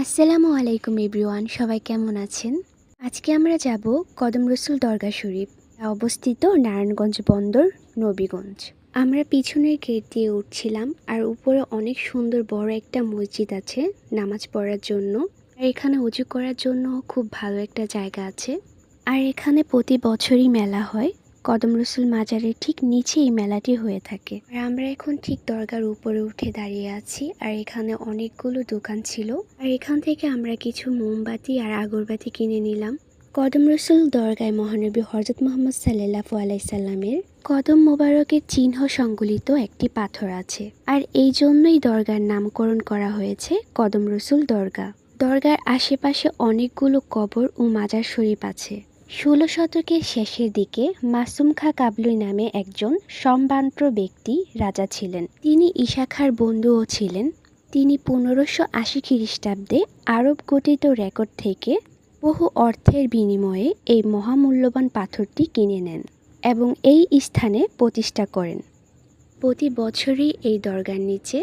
আসসালামু আলাইকুম এভরিওয়ান, সবাই কেমন আছেন? আজকে আমরা যাব কদম রসুল দরগা শরীফ, যা অবস্থিত নারায়ণগঞ্জ বন্দর, নবীগঞ্জ। আমরা পিছনের গেট দিয়ে উঠছিলাম, আর উপরে অনেক সুন্দর বড় একটা মসজিদ আছে নামাজ পড়ার জন্য। আর এখানে উজু করার জন্য খুব ভালো একটা জায়গা আছে। আর এখানে প্রতি বছরই মেলা হয়। কদম রসুল মাজারের ঠিক নিচে এই মেলাটি হয়ে থাকে। আর আমরা এখন ঠিক দরগার উপরে উঠে দাঁড়িয়ে আছি, আর এখানে অনেকগুলো দোকান ছিল। আর এখান থেকে আমরা কিছু মোমবাতি আর আগরবাতি কিনে নিলাম। কদম রসুল দরগায় মহানবী হযরত মুহাম্মদ সাল্লাল্লাহু আলাইহি সাল্লামের কদম মোবারকের চিহ্ন সংবলিত একটি পাথর আছে, আর এই জন্যই দরগার নামকরণ করা হয়েছে কদম রসুল দরগা। দরগার আশেপাশে অনেকগুলো কবর ও মাজার শরীফ আছে। ১৬ শতকের শেষের দিকে মাসুম খাঁ কাবলুই নামে একজন সম্ভ্রান্ত ব্যক্তি রাজা ছিলেন। তিনি ঈসা খাঁর বন্ধুও ছিলেন। তিনি ১৫৮০ খ্রিস্টাব্দে আরব গঠিত রেকর্ড থেকে বহু অর্থের বিনিময়ে এই মহামূল্যবান পাথরটি কিনে নেন এবং এই স্থানে প্রতিষ্ঠা করেন। প্রতি বছরই এই দরগার নিচে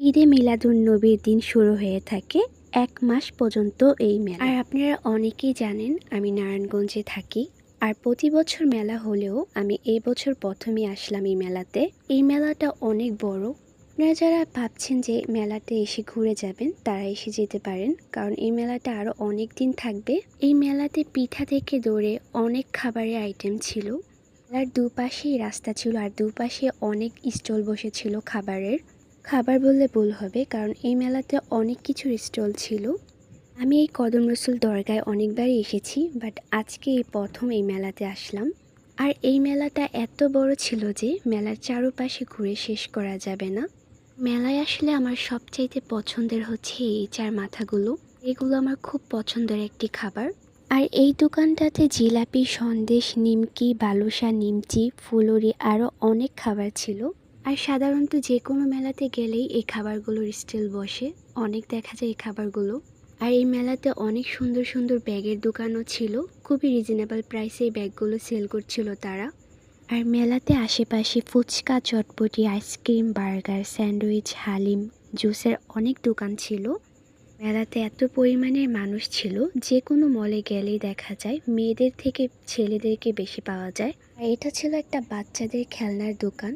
ঈদে মিলাদুন্নবীর দিন শুরু হয়ে থাকে ১ মাস পর্যন্ত এই মেলা। আর আপনারা অনেকেই জানেন আমি নারায়ণগঞ্জে থাকি, আর প্রতি বছর মেলা হলেও আমি এই বছর প্রথমে আসলাম এই মেলাতে। এই মেলাটা অনেক বড়। আপনারা যারা ভাবছেন যে মেলাতে এসে ঘুরে যাবেন, তারা এসে যেতে পারেন, কারণ এই মেলাটা আরও অনেক দিন থাকবে। এই মেলাতে পিঠা থেকে দৌড়ে অনেক খাবারের আইটেম ছিল। মেলার দুপাশেই রাস্তা ছিল, আর দুপাশে অনেক স্টল বসেছিল খাবারের। খাবার বললে ভুল হবে, কারণ এই মেলাতে অনেক কিছুর স্টল ছিল। আমি এই কদম রসুল দরগায় অনেকবারই এসেছি, বাট আজকে এই প্রথম এই মেলাতে আসলাম। আর এই মেলাটা এত বড় ছিল যে মেলার চারপাশে ঘুরে শেষ করা যাবে না। মেলায় আসলে আমার সবচাইতে পছন্দের হচ্ছে এই চার মাথাগুলো। এগুলো আমার খুব পছন্দের একটি খাবার। আর এই দোকানটাতে জিলাপি, সন্দেশ, নিমকি, বালুশা, নিমচি, ফুলুরি আরও অনেক খাবার ছিল। আর সাধারণত যে কোনো মেলাতে গেলেই এই খাবারগুলোর স্টল বসে, অনেক দেখা যায় এই খাবারগুলো। আর এই মেলাতে অনেক সুন্দর সুন্দর ব্যাগের দোকানও ছিল। খুবই রিজনেবল প্রাইসে এই ব্যাগগুলো সেল করছিল তারা। আর মেলাতে আশেপাশে ফুচকা, চটপটি, আইসক্রিম, বার্গার, স্যান্ডউইচ, হালিম, জুসের অনেক দোকান ছিল। মেলাতে এত পরিমাণের মানুষ ছিল, যে কোনো মলে গেলেই দেখা যায় মেয়েদের থেকে ছেলেদেরকে বেশি পাওয়া যায়। আর এটা ছিল একটা বাচ্চাদের খেলনার দোকান,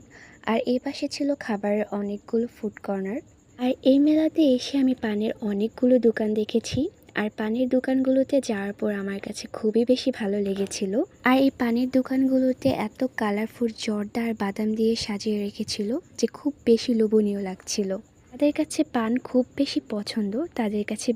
আর এই পাশে ছিল খাবারের অনেকগুলো ফুড কর্নার। আর এই মেলাতে এসে আমি পানের অনেকগুলো দোকান দেখেছি, আর পানের দোকানগুলোতে যাওয়ার পর আমার কাছে খুবই বেশি ভালো লেগেছিল। আর এই পানের দোকানগুলোতে এত কালারফুল জর্দা আর বাদাম দিয়ে সাজিয়ে রেখেছিল যে খুব বেশি লোভনীয় লাগছিল। তাদের কাছে পান খুব বেশি পছন্দ, তাদের কাছে